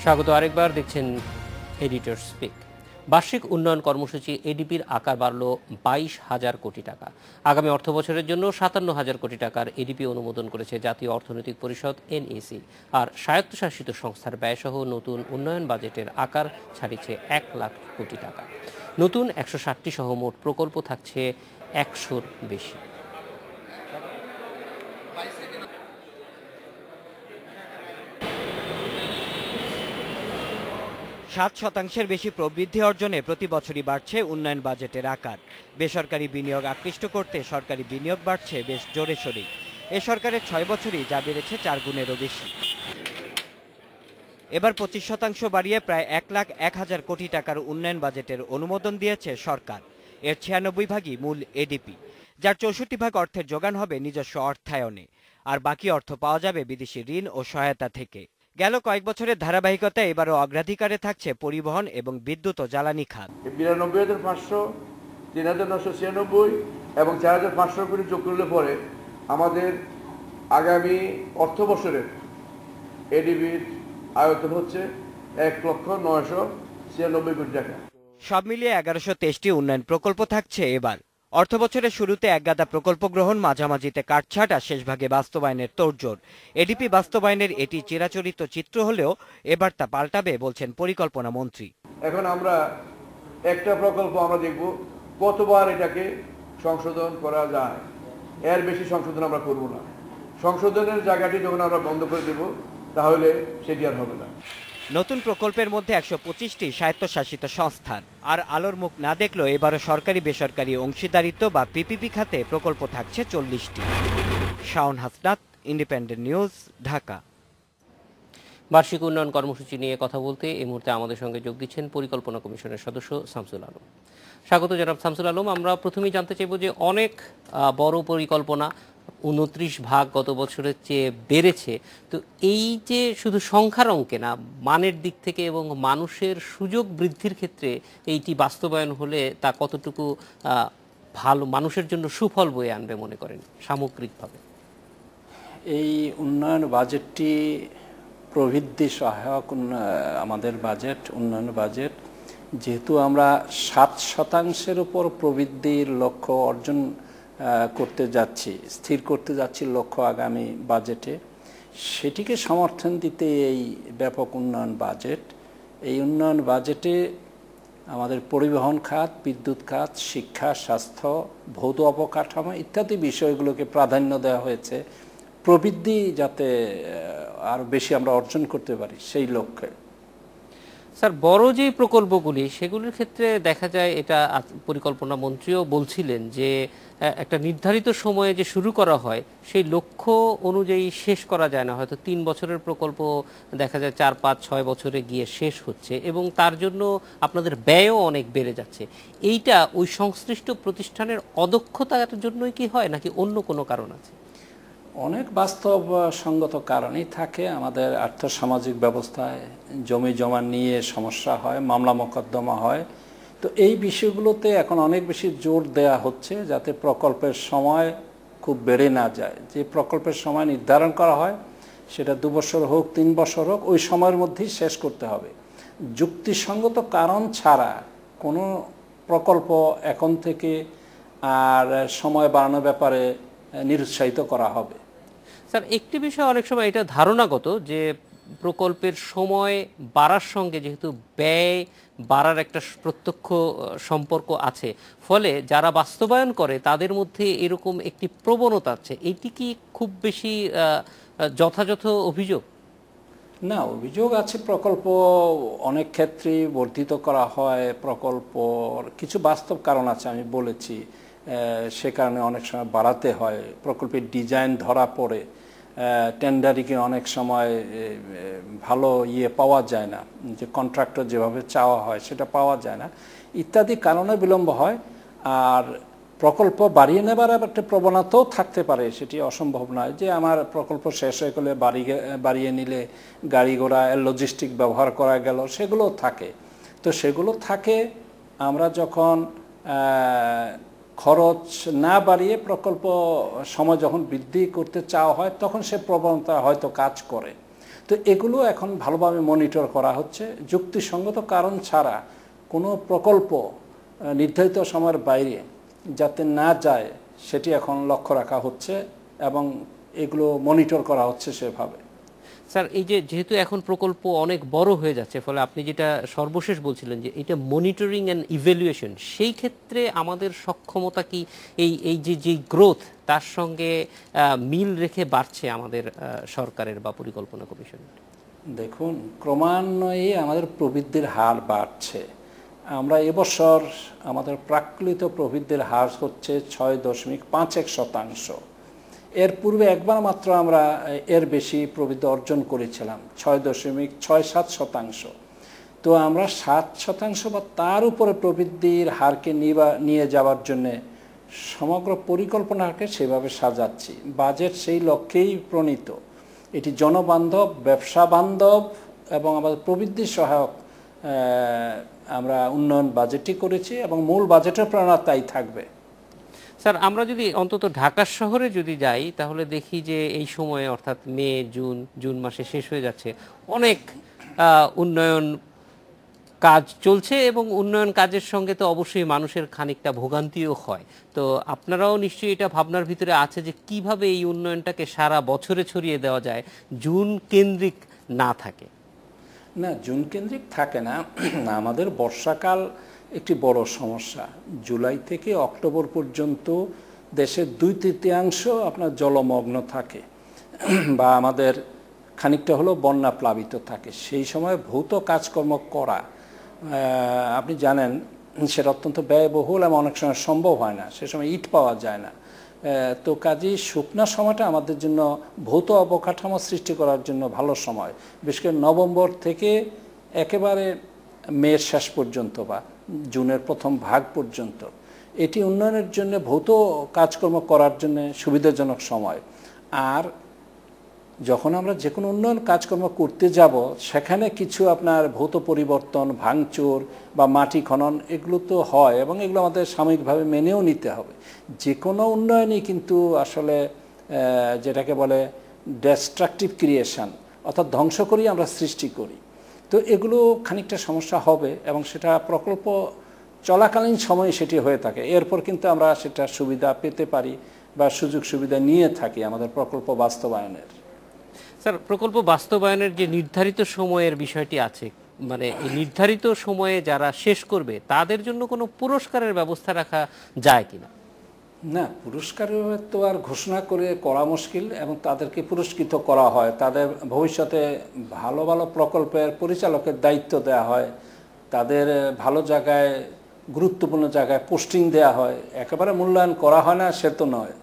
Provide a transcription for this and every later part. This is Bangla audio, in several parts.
স্বাগত আরেকবার, দেখছেন এডিটর স্পিক। বার্ষিক উন্নয়ন কর্মসূচি এডিপির আকার বাড়ল 22,000 কোটি টাকা। আগামী অর্থ বছরের জন্য 57,000 কোটি টাকার এডিপি অনুমোদন করেছে জাতীয় অর্থনৈতিক পরিষদ এনইসি। আর স্বায়ত্তশাসিত সংস্থার ব্যয়সহ নতুন উন্নয়ন বাজেটের আকার ছাড়িয়েছে 1 লাখ কোটি টাকা। নতুন 160টি সহ মোট প্রকল্প থাকছে 100-র বেশি। 7% বেশি প্রবৃদ্ধি অর্জনে প্রতি বছরই বাড়ছে উন্নয়ন বাজেটের আকার। বেসরকারি বিনিয়োগ আকৃষ্ট করতে সরকারি বিনিয়োগ বাড়ছে বেশ জোরে সোরেই। এ সরকারের 6 বছরই যা বেড়েছে 4 গুণেরও বেশি। এবার 25% বাড়িয়ে প্রায় 1,01,000 কোটি টাকার উন্নয়ন বাজেটের অনুমোদন দিয়েছে সরকার। এর 96 ভাগই মূল এডিপি, যার 64 ভাগ অর্থের যোগান হবে নিজস্ব অর্থায়নে, আর বাকি অর্থ পাওয়া যাবে বিদেশি ঋণ ও সহায়তা থেকে। গেল কয়েক বছরের ধারাবাহিকতা এবারও অগ্রাধিকারে থাকছে পরিবহন এবং বিদ্যুৎ ও জ্বালানি খাত। 92,500, 3,996 এবং 4,500 কোটি যোগ করলে পরে আমাদের আগামী অর্থ বছরের এডিবির আয়তন হচ্ছে 1,996 কোটি টাকা। সব মিলিয়ে 1123টি উন্নয়ন প্রকল্প থাকছে এবার। অর্থ বছরের শুরুতে একগাদা প্রকল্প গ্রহণ, মাঝামাঝিতে কাটছাট আর শেষ ভাগে বাস্তবায়নের তোড়জোড়। এডিপি বাস্তবায়নের এটি চিরাচরিত চিত্র হলেও এবার তা পাল্টাবে বলছেন পরিকল্পনা মন্ত্রী। এখন আমরা একটা প্রকল্প আমরা দেখব কতবার এটাকে সংশোধন করা যায়, এর বেশি সংশোধন আমরা করব না। সংশোধনের জায়গাটি যখন আমরা বন্ধ করে দেব তাহলে সেটি আর হবে না। নতুন প্রকল্পের মধ্যে 125টি স্বায়ত্তশাসিত সংস্থান। আর আলোর মুখ না দেখলেও এবারও সরকারি বেসরকারি অংশীদারিত্ব বা পিপিপি খাতে প্রকল্প থাকছে 40টি। Shaon Hasnat, independent news, Dhaka. বার্ষিক উন্নয়ন কর্মসূচি নিয়ে কথা বলতে এই মুহূর্তে আমাদের সঙ্গে যোগ দিচ্ছেন পরিকল্পনা কমিশনের সদস্য শামসুল আলম। স্বাগত জনাব শামসুল আলম। আমরা প্রথমেই জানতে চাইব যে অনেক বড় পরিকল্পনা, 29 ভাগ গত বছরের চেয়ে বেড়েছে। তো এই যে শুধু সংখ্যার অঙ্কে না, মানের দিক থেকে এবং মানুষের সুযোগ বৃদ্ধির ক্ষেত্রে এইটি বাস্তবায়ন হলে তা কতটুকু ভালো, মানুষের জন্য সুফল বয়ে আনবে মনে করেন সামগ্রিকভাবে? এই উন্নয়ন বাজেটটি প্রবৃদ্ধি সহায়ক আমাদের বাজেট, উন্নয়ন বাজেট। যেহেতু আমরা 7% উপর প্রবৃদ্ধির লক্ষ্য অর্জন করতে যাচ্ছি, স্থির করতে যাচ্ছি লক্ষ্য আগামী বাজেটে, সেটিকে সমর্থন দিতে এই ব্যাপক উন্নয়ন বাজেট। এই উন্নয়ন বাজেটে আমাদের পরিবহন খাত, বিদ্যুৎ খাত, শিক্ষা, স্বাস্থ্য, ভৌত অবকাঠামো ইত্যাদি বিষয়গুলোকে প্রাধান্য দেওয়া হয়েছে, প্রবৃদ্ধি যাতে আরও বেশি আমরা অর্জন করতে পারি সেই লক্ষ্যে। স্যার, বড় যে প্রকল্পগুলি সেগুলির ক্ষেত্রে দেখা যায়, এটা পরিকল্পনা মন্ত্রীও বলছিলেন যে একটা নির্ধারিত সময়ে যে শুরু করা হয় সেই লক্ষ্য অনুযায়ী শেষ করা যায় না। হয়তো 3 বছরের প্রকল্প দেখা যায় 4, 5, 6 বছরে গিয়ে শেষ হচ্ছে এবং তার জন্য আপনাদের ব্যয়ও অনেক বেড়ে যাচ্ছে। এইটা ওই সংশ্লিষ্ট প্রতিষ্ঠানের অদক্ষতার জন্যই কি হয়, নাকি অন্য কোনো কারণ আছে? অনেক বাস্তবসঙ্গত কারণই থাকে। আমাদের আর্থসামাজিক ব্যবস্থায় জমি জমা নিয়ে সমস্যা হয়, মামলা মোকদ্দমা হয়। তো এই বিষয়গুলোতে এখন অনেক বেশি জোর দেয়া হচ্ছে যাতে প্রকল্পের সময় খুব বেড়ে না যায়। যে প্রকল্পের সময় নির্ধারণ করা হয় সেটা 2 বছর হোক, 3 বছর হোক, ওই সময়ের মধ্যেই শেষ করতে হবে। যুক্তিসঙ্গত কারণ ছাড়া কোনো প্রকল্প এখন থেকে আর সময় বাড়ানোর ব্যাপারে নিরুৎসাহিত করা হবে। স্যার, একটি বিষয় অনেক সময় এটা ধারণাগত যে প্রকল্পের সময় বাড়ার সঙ্গে যেহেতু ব্যয় বাড়ার একটা প্রত্যক্ষ সম্পর্ক আছে, ফলে যারা বাস্তবায়ন করে তাদের মধ্যে এরকম একটি প্রবণতা আছে। এইটি কি খুব বেশি যথাযথ অভিযোগ? না, অভিযোগ আছে। প্রকল্প অনেক ক্ষেত্রেই বর্ধিত করা হয়। প্রকল্পর কিছু বাস্তব কারণ আছে, আমি বলেছি, সে কারণে অনেক সময় বাড়াতে হয়। প্রকল্পের ডিজাইন ধরা পড়ে, টেন্ডারিংয়ে অনেক সময় ভালো পাওয়া যায় না, যে কন্ট্রাক্টর যেভাবে চাওয়া হয় সেটা পাওয়া যায় না, ইত্যাদি কারণে বিলম্ব হয়। আর প্রকল্প বাড়িয়ে নেবার একটা প্রবণতাও থাকতে পারে, সেটি অসম্ভব নয় যে আমার প্রকল্প শেষ হয়ে গেলে বাড়িয়ে নিলে গাড়ি ঘোড়া লজিস্টিক ব্যবহার করা গেল, সেগুলো থাকে। তো সেগুলো থাকে। আমরা যখন খরচ না বাড়িয়ে প্রকল্প সময় যখন বৃদ্ধি করতে চাওয়া হয় তখন সে প্রবণতা হয়তো কাজ করে। তো এগুলো এখন ভালোভাবে মনিটর করা হচ্ছে। যুক্তিসঙ্গত কারণ ছাড়া কোনো প্রকল্প নির্ধারিত সময়ের বাইরে যাতে না যায় সেটি এখন লক্ষ্য রাখা হচ্ছে এবং এগুলো মনিটর করা হচ্ছে সেভাবে। স্যার, এই যে যেহেতু এখন প্রকল্প অনেক বড় হয়ে যাচ্ছে, ফলে আপনি যেটা সর্বশেষ বলছিলেন যে এটা মনিটরিং অ্যান্ড ইভ্যালুয়েশন, সেই ক্ষেত্রে আমাদের সক্ষমতা কি এই যে গ্রোথ তার সঙ্গে মিল রেখে বাড়ছে আমাদের সরকারের বা পরিকল্পনা কমিশনের? দেখুন, ক্রমান্বয়ে আমাদের প্রবৃদ্ধির হার বাড়ছে। আমরা এবছর আমাদের প্রাকৃত প্রবৃদ্ধির হার হচ্ছে 6.51%। এর পূর্বে একবার মাত্র আমরা এর বেশি প্রবৃদ্ধি অর্জন করেছিলাম, 6.67%। তো আমরা 7% বা তার উপরে প্রবৃদ্ধির হারকে নিয়ে যাওয়ার জন্যে সমগ্র পরিকল্পনাকে সেভাবে সাজাচ্ছি। বাজেট সেই লক্ষ্যেই প্রণীত। এটি জনবান্ধব, ব্যবসা বান্ধব এবং আমাদের প্রবৃদ্ধি সহায়ক আমরা উন্নয়ন বাজেটই করেছি এবং মূল বাজেটের প্রেরণা তাই থাকবে। স্যার, আমরা যদি অন্তত ঢাকা শহরে যদি যাই তাহলে দেখি যে এই সময়ে অর্থাৎ মে জুন মাসে শেষ হয়ে যাচ্ছে, অনেক উন্নয়ন কাজ চলছে এবং উন্নয়ন কাজের সঙ্গে তো অবশ্যই মানুষের খানিকটা ভোগান্তিও হয়। তো আপনারাও নিশ্চয়ই এটা ভাবনার ভিতরে আছে যে কিভাবে এই উন্নয়নটাকে সারা বছরে ছড়িয়ে দেওয়া যায়, জুন কেন্দ্রিক না থাকে। না, জুন কেন্দ্রিক থাকে না। আমাদের বর্ষাকাল একটি বড় সমস্যা। জুলাই থেকে অক্টোবর পর্যন্ত দেশের 2/3 আপনার জলমগ্ন থাকে বা আমাদের খানিকটা হলো বন্যা প্লাবিত থাকে। সেই সময় ভৌত কাজকর্ম করা, আপনি জানেন, সেটা অত্যন্ত ব্যয়বহুল এবং অনেক সময় সম্ভব হয় না। সে সময় ইট পাওয়া যায় না। তো কাজেই শুকনা সময়টা আমাদের জন্য ভৌত অবকাঠামো সৃষ্টি করার জন্য ভালো সময়, বিশেষ করে নভেম্বর থেকে একেবারে মের শেষ পর্যন্ত বা জুনের প্রথম ভাগ পর্যন্ত এটি উন্নয়নের জন্য ভৌত কাজকর্ম করার জন্য সুবিধাজনক সময়। আর যখন আমরা যে কোনো উন্নয়ন কাজকর্ম করতে যাব সেখানে কিছু আপনার ভৌত পরিবর্তন, ভাঙচুর বা মাটি খনন এগুলো তো হয় এবং এগুলো আমাদের সাময়িকভাবে মেনেও নিতে হবে। যে কোনো উন্নয়নই কিন্তু আসলে যেটাকে বলে ডেস্ট্রাকটিভ ক্রিয়েশন, অর্থাৎ ধ্বংস করেই আমরা সৃষ্টি করি। তো এগুলো খানিকটা সমস্যা হবে এবং সেটা প্রকল্প চলাকালীন সময়ে সেটি হয়ে থাকে। এরপর কিন্তু আমরা সেটা সুবিধা পেতে পারি বা সুযোগ সুবিধা নিয়ে থাকি আমাদের প্রকল্প বাস্তবায়নের। স্যার, প্রকল্প বাস্তবায়নের যে নির্ধারিত সময়ের বিষয়টি আছে, মানে এই নির্ধারিত সময়ে যারা শেষ করবে তাদের জন্য কোনো পুরস্কারের ব্যবস্থা রাখা যায় কিনা? না, পুরস্কারের তো আর ঘোষণা করে করা মুশকিল এবং তাদেরকে পুরস্কৃত করা হয়। তাদের ভবিষ্যতে ভালো ভালো প্রকল্পের পরিচালকের দায়িত্ব দেওয়া হয়, তাদের ভালো জায়গায়, গুরুত্বপূর্ণ জায়গায় পোস্টিং দেওয়া হয়। একেবারে মূল্যায়ন করা হয় না সে তো নয়।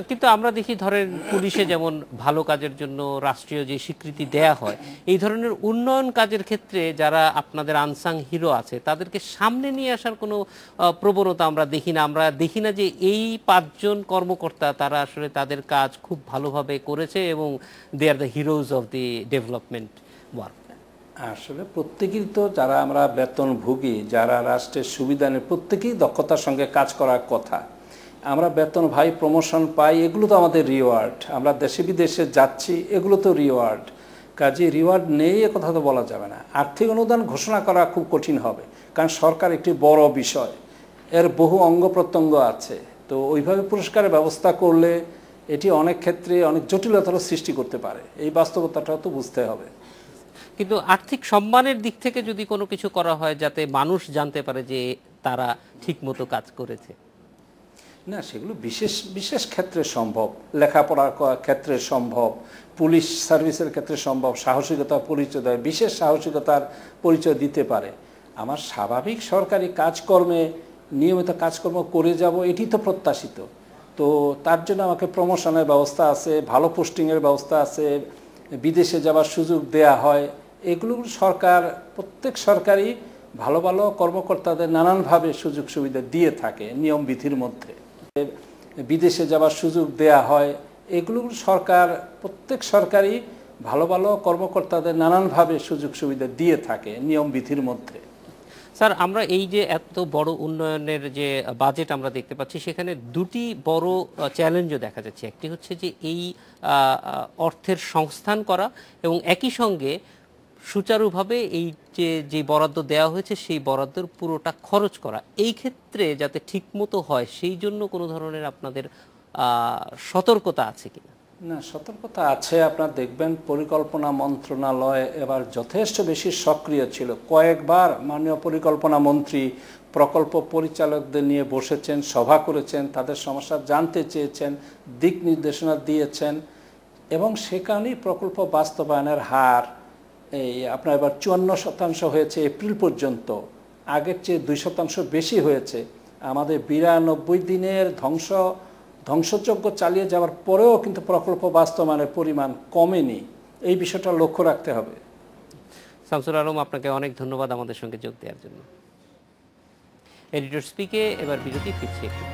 কিন্তু আমরা দেখি, ধরেন পুলিশে যেমন ভালো কাজের জন্য রাষ্ট্রীয় যে স্বীকৃতি দেয়া হয়, এই ধরনের উন্নয়ন কাজের ক্ষেত্রে যারা আপনাদের আনসাং হিরো আছে তাদেরকে সামনে নিয়ে আসার কোনো প্রবণতা আমরা দেখি না। আমরা দেখি না যে এই 5 জন কর্মকর্তা তারা আসলে তাদের কাজ খুব ভালোভাবে করেছে এবং they are the heroes of the development work. আসলে প্রত্যেকেই তো, যারা আমরা বেতনভোগী, যারা রাষ্ট্রের সুবিধা নেই, প্রত্যেকেই দক্ষতার সঙ্গে কাজ করার কথা। আমরা বেতন পাই, প্রমোশন পাই, এগুলো তো আমাদের রিওয়ার্ড। আমরা দেশে বিদেশে যাচ্ছি, এগুলো তো রিওয়ার্ড। কাজে রিওয়ার্ড নেই এ কথা তো বলা যাবে না। আর্থিক অনুদান ঘোষণা করা খুব কঠিন হবে, কারণ সরকার একটি বড় বিষয়, এর বহু অঙ্গ প্রত্যঙ্গ আছে। তো ওইভাবে পুরস্কারের ব্যবস্থা করলে এটি অনেক ক্ষেত্রে অনেক জটিলতার সৃষ্টি করতে পারে। এই বাস্তবতাটাও তো বুঝতে হবে। কিন্তু আর্থিক সম্মানের দিক থেকে যদি কোনো কিছু করা হয় যাতে মানুষ জানতে পারে যে তারা ঠিকমতো কাজ করেছে। না, সেগুলো বিশেষ বিশেষ ক্ষেত্রে সম্ভব, লেখাপড়ার ক্ষেত্রে সম্ভব, পুলিশ সার্ভিসের ক্ষেত্রে সম্ভব। সাহসিকতার পরিচয় দেয়, বিশেষ সাহসিকতার পরিচয় দিতে পারে। আমার স্বাভাবিক সরকারি কাজকর্মে নিয়মিত কাজকর্ম করে যাব, এটি তো প্রত্যাশিত। তো তার জন্য আমাকে প্রমোশনের ব্যবস্থা আছে, ভালো পোস্টিংয়ের ব্যবস্থা আছে, বিদেশে যাওয়ার সুযোগ দেয়া হয়। এগুলো সরকার, প্রত্যেক সরকারই ভালো ভালো কর্মকর্তাদের নানানভাবে সুযোগ সুবিধা দিয়ে থাকে নিয়ম বিধির মধ্যে। বিদেশে যাওয়ার সুযোগ দেয়া হয়, এগুলো সরকার, প্রত্যেক সরকারই ভালো ভালো কর্মকর্তাদের নানানভাবে সুযোগ সুবিধা দিয়ে থাকে নিয়ম বিধির মধ্যে। স্যার, আমরা এই যে এত বড় উন্নয়নের যে বাজেট আমরা দেখতে পাচ্ছি, সেখানে দুটি বড় চ্যালেঞ্জও দেখা যাচ্ছে। একটি হচ্ছে যে এই অর্থের সংস্থান করা এবং একই সঙ্গে সুচারুভাবে এই যে বরাদ্দ দেওয়া হয়েছে সেই বরাদ্দের পুরোটা খরচ করা। এই ক্ষেত্রে যাতে ঠিকমতো হয় সেই জন্য কোনো ধরনের আপনাদের সতর্কতা আছে কিনা? না, সতর্কতা আছে। আপনার দেখবেন পরিকল্পনা মন্ত্রণালয় এবার যথেষ্ট বেশি সক্রিয় ছিল। কয়েকবার মাননীয় পরিকল্পনা মন্ত্রী প্রকল্প পরিচালকদের নিয়ে বসেছেন, সভা করেছেন, তাদের সমস্যা জানতে চেয়েছেন, দিক নির্দেশনা দিয়েছেন এবং সেখানেই প্রকল্প বাস্তবায়নের হার আপনার এবার 54% হয়েছে এপ্রিল পর্যন্ত, আগের চেয়ে 2% বেশি হয়েছে। আমাদের 92 দিনের ধ্বংসযজ্ঞ চালিয়ে যাওয়ার পরেও কিন্তু প্রকল্প বাস্তবায়নের পরিমাণ কমেনি। এই বিষয়টা লক্ষ্য রাখতে হবে। শামসুল আলম, আপনাকে অনেক ধন্যবাদ আমাদের সঙ্গে যোগ দেওয়ার জন্য। এডিটর স্পিকে এবার বিরতি, ফিরছি একটু।